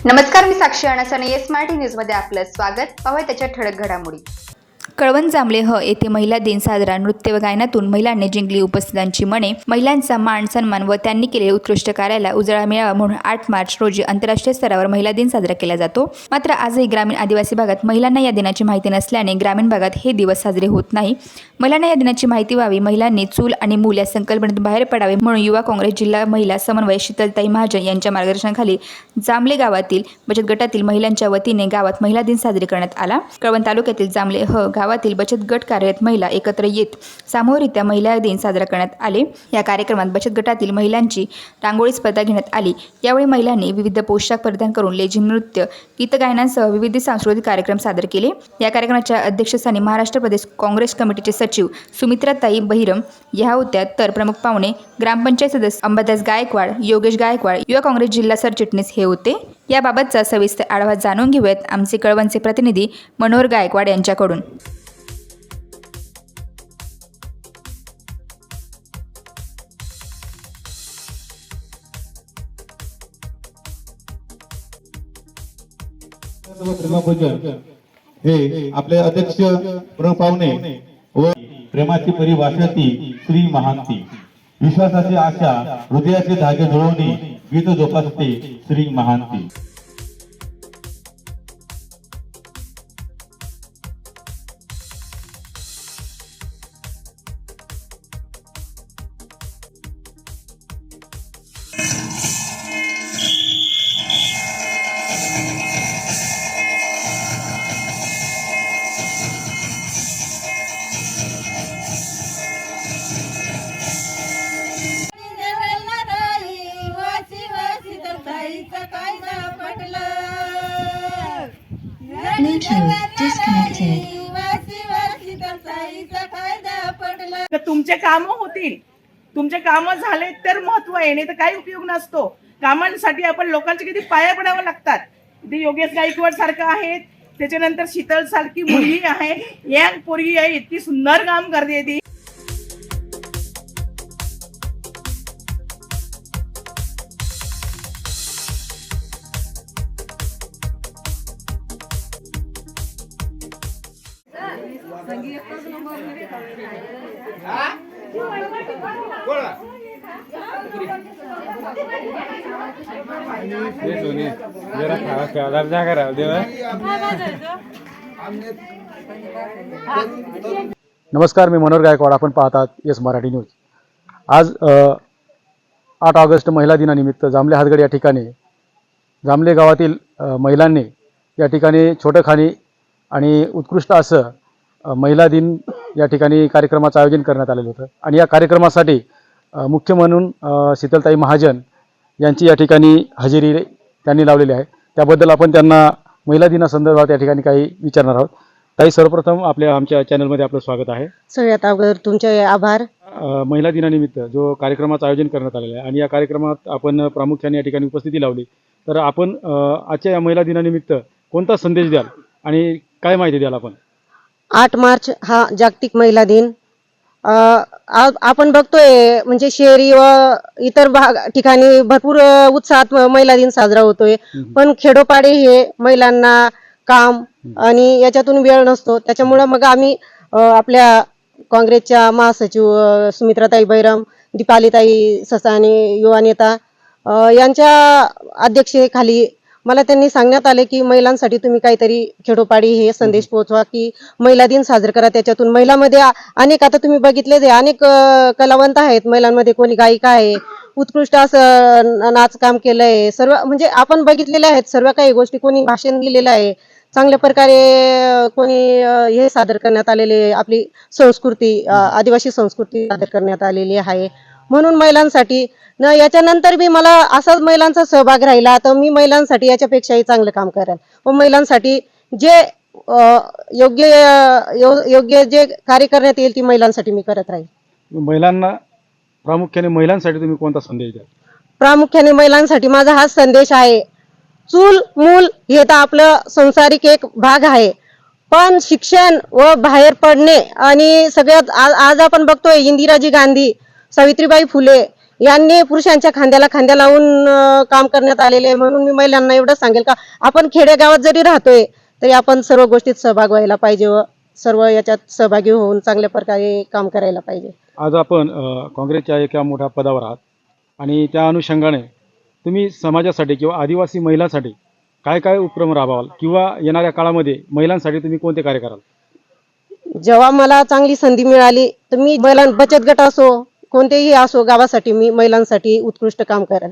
नमस्कार, मी साक्षी अणसने स्मार्ट न्यूजमध्ये आपलं स्वागत. पाहूया त्याच्या ठळक घडामोडी. कळवण जांभळे येथे महिला दिन साजरा. नृत्य व गायनातून महिलांनी जिंकली उपस्थितांची मने. महिलांचा मान सन्मान व त्यांनी केलेल्या उत्कृष्ट कार्याला उजाळा मिळावा म्हणून 8 मार्च रोजी आंतरराष्ट्रीय स्तरावर महिला दिन साजरा केला जातो. मात्र आजही ग्रामीण आदिवासी भागात महिलांना या दिनाची माहिती नसल्याने ग्रामीण भागात हे दिवस साजरे होत नाही. महिलांना या दिनाची माहिती व्हावी, महिलांनी चूल आणि मूल या संकल्पनेतून बाहेर पडावे म्हणून युवा काँग्रेस जिल्हा महिला समन्वय शीतलताई महाजन यांच्या मार्गदर्शनाखाली जांभळे गावातील बचत गटातील महिलांच्या वतीने गावात महिला दिन साजरे करण्यात आला. कळवण तालुक्यातील जांभळे गावातील बचत गट कार्यरत महिला एकत्र येत सामूहिकरित्या महिला दिन साजरा करण्यात आले. या कार्यक्रमात बचत गटातील महिलांची रांगोळी स्पर्धा घेण्यात आली. यावेळी महिलांनी विविध पोशाख परिधान करून लेझिम नृत्य, गीत गायनांसह विविध सांस्कृतिक कार्यक्रम सादर केले. या कार्यक्रमाच्या अध्यक्षस्थानी महाराष्ट्र प्रदेश काँग्रेस कमिटीचे सचिव सुमित्राताई बहिरम या होत्या. तर प्रमुख पाहुणे ग्रामपंचायत सदस्य अंबादास गायकवाड, योगेश गायकवाड, युवा काँग्रेस जिल्हा सरचिटणीस हे होते. याबाबतचा सविस्तर आढावा जाणून घेऊयात आमचे कळवणचे प्रतिनिधी मनोहर गायकवाड यांच्याकडून. हे आपले अध्यक्ष प्रमुख पाहुणे व प्रेमाची परिभाषा ती श्री महांती, विश्वासाची आशा, हृदयाचे धागे जुळवणे, गीत जोपासते श्री महांती. तुमचे काम होतील, तुमचे काम झाले तर महत्व आहे, नाही तर काही उपयोग नसतो. कामांसाठी आपण लोकांचे किती पाया पडावं लागतात. इथे योगेश गायकवाड सारखं आहे, त्याच्यानंतर शीतल सारखी मुलगी आहे, यंग पोरगी आहे, इतकी सुंदर काम करते ती. नमस्कार, मी मनोहर गायकवाड. आपण पाहतात मराठी न्यूज. आज 8 ऑगस्ट महिला दिनानिमित्त जांभळे हातगड या ठिकाणी जांभळे गावातील महिलांनी या ठिकाणी छोटखानी आणि उत्कृष्ट असं महिला दिन या ठिकाणी कार्यक्रमाचं आयोजन करण्यात आलेलं होतं. आणि या कार्यक्रमासाठी मुख्य म्हणून शीतलताई महाजन यांची या ठिकाणी हजेरी त्यांनी लावलेली आहे. त्याबद्दल आपण त्यांना महिला दिनासंदर्भात या ठिकाणी काही विचारणार आहोत. ताई, सर्वप्रथम आमच्या चॅनलमध्ये आपलं स्वागत आहे. सगळ्यात अगोदर तुमचे आभार. महिला दिनानिमित्त जो कार्यक्रमाचं आयोजन करण्यात आलेलं आहे आणि या कार्यक्रमात आपण प्रामुख्याने या ठिकाणी उपस्थिती लावली, तर आपण आजच्या या महिला दिनानिमित्त कोणता संदेश द्याल आणि काय माहिती द्याल आपण? 8 मार्च हा जागतिक महिला दिन. आपण बघतोय म्हणजे शहरी व इतर ठिकाणी भरपूर उत्साहात महिला दिन साजरा होतोय, पण खेडोपाडी हे महिलांना काम आणि याच्यातून वेळ नसतो. त्याच्यामुळे मग आम्ही आपल्या काँग्रेसच्या महासचिव सुमित्राताई बैरम, दीपालीताई ससाने, युवा नेता यांच्या अध्यक्षतेखाली मला त्यांनी सांगण्यात आले की महिलांसाठी तुम्ही काहीतरी खेडोपाडी हे संदेश पोहोचवा की महिला दिन साजरा करा. त्याच्यातून महिलांमध्ये अनेक, आता तुम्ही बघितले अनेक कलावंत आहेत महिलांमध्ये. कोणी गायिका आहे, उत्कृष्ट असं नाच काम केलंय, सर्व म्हणजे आपण बघितलेले आहेत सर्व काही गोष्टी. कोणी भाषण दिलेलं आहे, चांगल्या प्रकारे कोणी हे सादर करण्यात आलेले, आपली संस्कृती, आदिवासी संस्कृती सादर करण्यात आलेली आहे. म्हणून महिलांसाठी याच्यानंतर बी मला असाच महिलांचा सहभाग राहिला तर मी महिलांसाठी याच्यापेक्षाही चांगलं काम करेन व महिलांसाठी जे योग्य जे कार्य करण्यात येईल ती महिलांसाठी मी करत राहील. प्रामुख्याने महिलांसाठी तुम्ही कोणता संदेश द्याल? प्रामुख्याने महिलांसाठी माझा हा संदेश आहे, चूल मूल हे तर आपलं संसारिक एक भाग आहे, पण शिक्षण व बाहेर पडणे आणि सगळ्यात आज आपण बघतोय इंदिराजी गांधी, सावित्रीबाई फुले यांनी पुरुषांच्या खांद्याला खांद्या लावून काम करण्यात आलेले आहे. म्हणून मी महिलांना एवढं सांगेल का आपण खेडेगावात जरी राहतोय तरी आपण सर्व गोष्टीत सहभाग व्हायला पाहिजे व सर्व याच्यात सहभागी होऊन चांगल्या प्रकारे काम करायला पाहिजे. आज आपण काँग्रेसच्या एका मोठ्या पदावर आहात आणि त्या अनुषंगाने तुम्ही समाजासाठी किंवा आदिवासी महिलांसाठी काय काय उपक्रम राबवाल किंवा येणाऱ्या काळामध्ये महिलांसाठी तुम्ही कोणते कार्य कराल? जेव्हा मला चांगली संधी मिळाली तर मी बचत गट असो कोणतेही असो गावासाठी मी महिलांसाठी उत्कृष्ट काम करेन.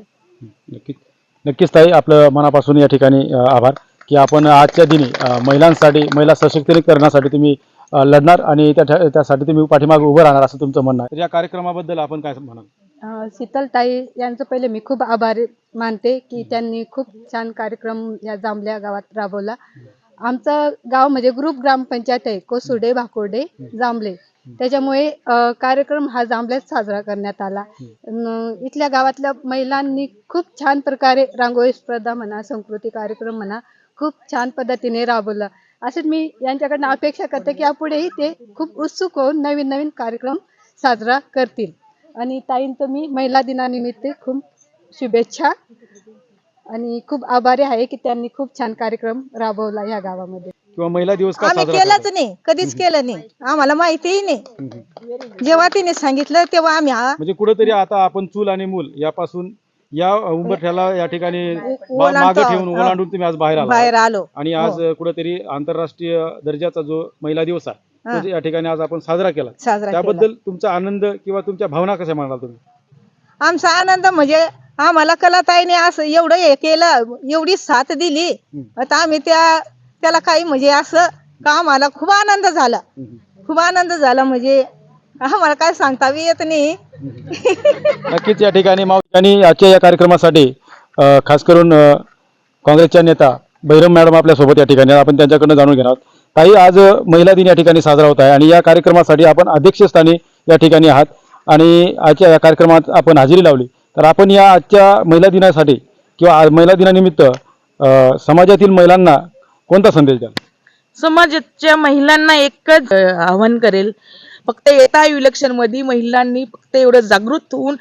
नक्कीच ताई, आपलं मनापासून या ठिकाणी आभार की आपण आजच्या दिनी महिलांसाठी महिला सशक्तीकरणासाठी तुम्ही लढणार आणि त्यासाठी तुम्ही पाठीमागे उभं राहणार असं तुमचं म्हणणं आहे. तर या कार्यक्रमाबद्दल आपण काय म्हणाल? शीतलताई यांचं पहिले मी खूप आभारी मानते की त्यांनी खूप छान कार्यक्रम या जांभल्या गावात राबवला. आमचं गाव म्हणजे ग्रुप ग्रामपंचायत आहे, कोसुर्डे भाकोर्डे जांभले. त्याच्यामुळे कार्यक्रम हा जांभल्यात साजरा करण्यात आला. इथल्या गावातल्या महिलांनी खूप छान प्रकारे रांगोळी स्पर्धा म्हणा, संस्कृती कार्यक्रम म्हणा, खूप छान पद्धतीने राबवला. असेच मी यांच्याकडनं अपेक्षा करते की यापुढेही ते खूप उत्सुक होऊन नवीन नवीन कार्यक्रम साजरा करतील. आणि ताईंचं मी महिला दिनानिमित्त खूप शुभेच्छा आणि खूप आभारी आहे की त्यांनी खूप छान कार्यक्रम राबवला या गावामध्ये. किंवा महिला दिवस का आम्ही साजरा केलाच करतात? नाही, कधीच केलं नाही, आम्हाला माहितीही नाही. जेव्हा तिने सांगितलं तेव्हा आम्ही म्हणजे कुठेतरी आता आपण चूल आणि मूल यापासून या उंबरठ्याला या ठिकाणी ओलांडतो. मागे ठेवून ओलांडून तुम्ही आज बाहेर बाहेर आला आलो. आणि आज कुठेतरी आंतरराष्ट्रीय दर्जाचा जो महिला दिवस आहे तो या ठिकाणी आज आपण साजरा केला. साजरा त्याबद्दल तुमचा आनंद किंवा तुमच्या भावना कशा म्हणाल तुम्ही? आमचा आनंद म्हणजे आम्हाला कलाताईने असं एवढं हे केलं, एवढी साथ दिली, आता आम्ही त्याला काही म्हणजे असं का आम्हाला खूप आनंद झाला. खूप आनंद झाला म्हणजे आम्हाला काय सांगता येत नाही. नक्कीच या ठिकाणी आणि आजच्या या कार्यक्रमासाठी खास करून काँग्रेसच्या नेता बैरम मॅडम आपल्या सोबत या ठिकाणी आपण त्यांच्याकडनं जाणून घेणार आहोत. ताई, आज महिला दिन या ठिकाणी साजरा होत आहे आणि या कार्यक्रमासाठी आपण अध्यक्षस्थानी या ठिकाणी आहात आणि आजच्या या कार्यक्रमात आपण हजेरी लावली. तर आपण या आजच्या महिला दिनासाठी किंवा महिला दिनानिमित्त समाजातील महिलांना कोणता संदेश द्याल? समाजाच्या महिलांना एकच आव्हान करेल, फक्त येत्या इलेक्शन मध्ये महिलांनी फक्त एवढं जागृत होऊन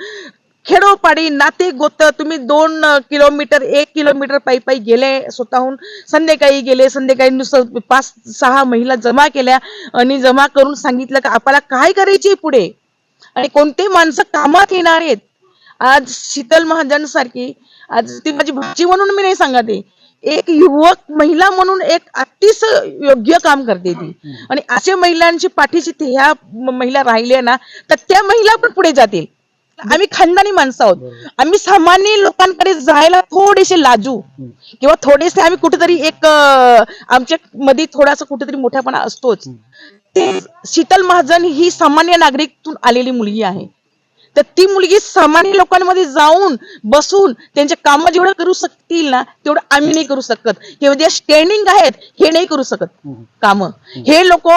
खेडोपाडी नाते गोत तुम्ही 2 किलोमीटर 1 किलोमीटर पायी गेले, स्वतःहून संध्याकाळी गेले, संध्याकाळी नुसतं 5-6 महिला जमा केल्या आणि जमा करून सांगितलं की आपल्याला काय करायचे पुढे आणि कोणते माणसं कामात येणार आहेत. आज शीतल महाजन सारखी, आज ती माझी भाची म्हणून मी नाही सांगत आहे, एक युवक महिला म्हणून एक अतिशय योग्य काम करते ती. आणि अशा महिलांची पाठीशी ह्या महिला राहिल्या ना तर त्या महिला पण पुढे जातील. आम्ही खानदानी माणसं आहोत, आम्ही सामान्य लोकांकडे जायला थोडेसे लाजू किंवा थोडेसे आम्ही कुठेतरी एक आमच्या मध्ये थोडासा कुठेतरी मोठ्यापणा असतोच. ते शीतल महाजन ही सामान्य नागरिकतून आलेली मुलगी आहे. तर ती मुलगी सामान्य लोकांमध्ये जाऊन बसून त्यांचे काम जेवढं करू शकतील ना तेवढं आम्ही नाही करू शकत. किंवा जे स्टँडिंग आहेत हे नाही करू शकत काम. हे लोक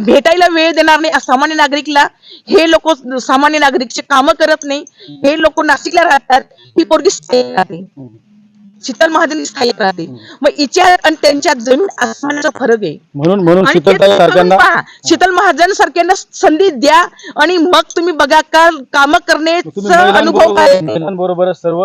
भेटायला वेळ देणार नाही सामान्य नागरिकला, हे लोक सामान्य नागरिकचे काम करत नाही, हे लोक नाशिकला राहतात, ही पोरगी स्थायिक राहते, शीतल महाजन स्थायिक राहते. मग हिच्या आणि त्यांच्या जमीन आसमानाचा फरक आहे. म्हणून आणि ते करून पहा. शीतल महाजन सारख्यांना संधी द्या आणि मग तुम्ही बघा का काम करण्याचा अनुभव काय. महिलांबरोबर सर्व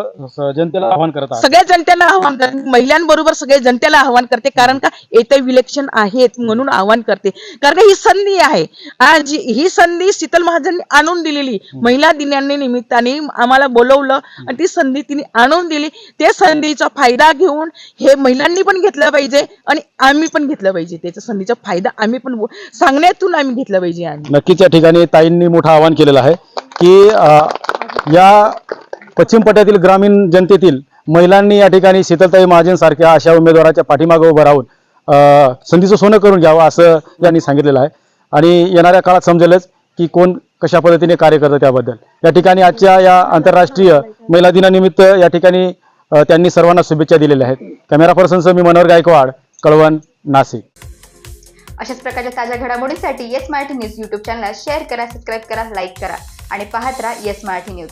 जनतेला आवाहन करत आहात. सगळ्या जनतेला आव्हान करते, महिलांबरोबर सगळ्या जनतेला आव्हान करते. कारण का येत्या इलेक्शन आहेत म्हणून आव्हान करते. कारण ही संधी आहे, आज ही संधी शीतल महाजनने आणून दिलेली. महिला दिनानिमित्ताने आम्हाला बोलवलं आणि ती संधी तिने आणून दिली. त्या संधीचा फायदा घेऊन हे महिलांनी पण घेतला पाहिजे आणि आम्ही पण घेतला पाहिजे. त्याच्या संधीचा फायदा आम्ही पण सांगण्यातून आम्ही घेतला पाहिजे. नक्कीच या ठिकाणी ताईंनी मोठं आवाहन केलेलं आहे की या पश्चिम पट्ट्यातील ग्रामीण जनतेतील महिलांनी या ठिकाणी शीतलताई महाजन सारख्या अशा उमेदवाराच्या पाठीमागे उभं राहून संधीचं सोनं करून घ्यावं असं यांनी सांगितलेलं आहे. आणि येणाऱ्या काळात समजेलच की कोण कशा पद्धतीने कार्य करतं त्याबद्दल. या ठिकाणी आजच्या या आंतरराष्ट्रीय महिला दिनानिमित्त या ठिकाणी त्यांनी सर्वांना शुभेच्छा दिलेल्या आहेत. कॅमेरा पर्सन मी मनोहर गायकवाड, कळवण, नाशिक. अशाच प्रकारच्या ताज्या घडामोडींसाठी yes Marathi news YouTube channel share करा, सबस्क्राईब करा, लाईक करा आणि पाहत राहा येस मराठी न्यूज.